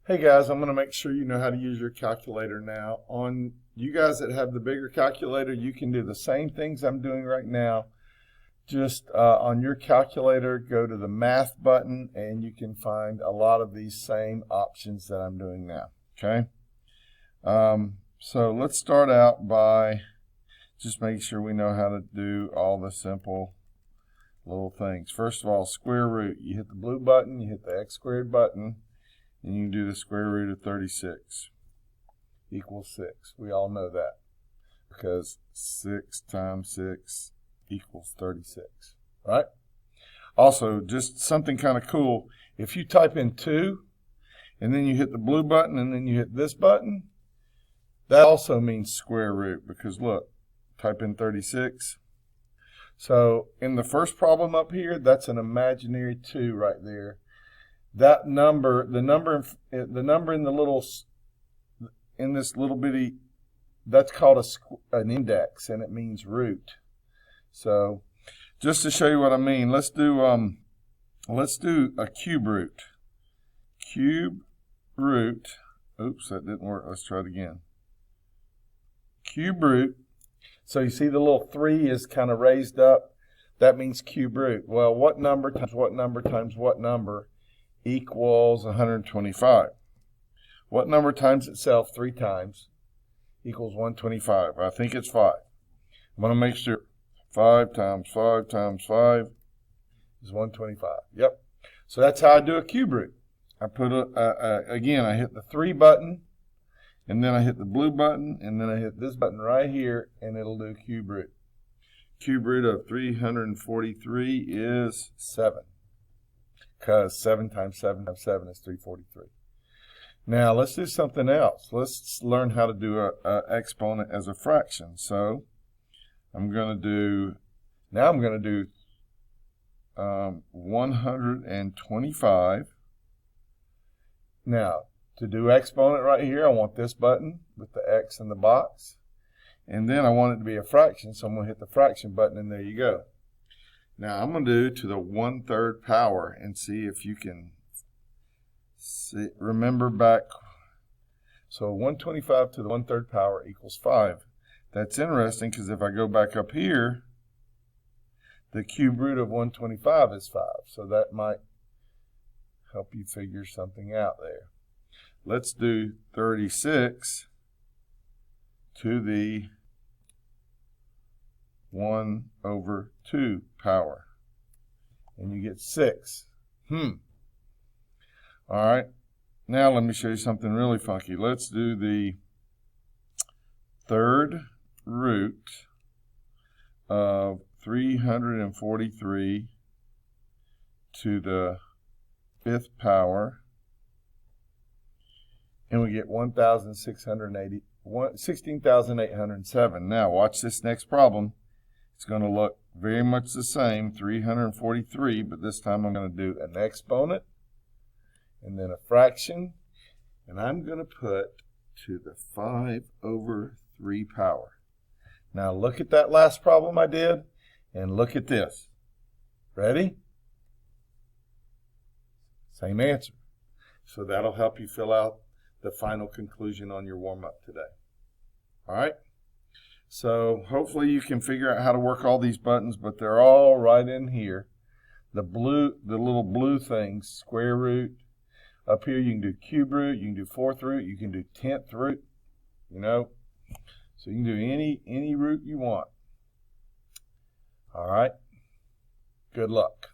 Hey guys, I'm going to make sure you know how to use your calculator now. On you guys that have the bigger calculator, you can do the same things I'm doing right now. Just on your calculator, go to the math button and you can find a lot of these same options that I'm doing now. Okay? So let's start out by just making sure we know how to do all the simple little things. First of all, square root. You hit the blue button, you hit the x squared button, and you can do the square root of 36 equals 6. We all know that because 6 times 6 equals 36, right? Also, just something kind of cool, if you type in 2 and then you hit the blue button and then you hit this button, that also means square root because look, type in 36. So in the first problem up here, that's an imaginary 2 right there. That number, the number in the little, in this little bitty, that's called an index, and it means root. So, just to show you what I mean, let's do a cube root. Cube root. Oops, that didn't work. Let's try it again. Cube root. So you see the little 3 is kind of raised up. That means cube root. Well, what number times what number times what number equals 125. What number times itself 3 times equals 125? I think it's 5. I'm going to make sure 5 times 5 times 5 is 125. Yep. So that's how I do a cube root. I put again, I hit the 3 button, and then I hit the blue button, and then I hit this button right here, and it'll do cube root. Cube root of 343 is 7. Because 7 times 7 times 7 is 343. Now let's do something else. Let's learn how to do an exponent as a fraction. So I'm going to do 125. Now to do exponent right here, I want this button with the X in the box. And then I want it to be a fraction, so I'm going to hit the fraction button, and there you go. Now I'm going to do to the 1/3 power and see if you can remember back. So 125 to the 1/3 power equals 5. That's interesting because if I go back up here, the cube root of 125 is 5. So that might help you figure something out there. Let's do 36 to the 1/2 power, and you get 6. All right, now let me show you something really funky. Let's do the 3rd root of 343 to the 5th power, and we get 16,807. Now watch this next problem. It's going to look very much the same, 343, but this time I'm going to do an exponent and then a fraction, and I'm going to put to the 5/3 power. Now look at that last problem I did, and look at this. Ready? Same answer. So that'll help you fill out the final conclusion on your warm-up today. All right? So hopefully you can figure out how to work all these buttons, but they're all right in here. The little blue things, square root. Up here you can do cube root, you can do 4th root, you can do 10th root, you know. So you can do any root you want. All right. Good luck.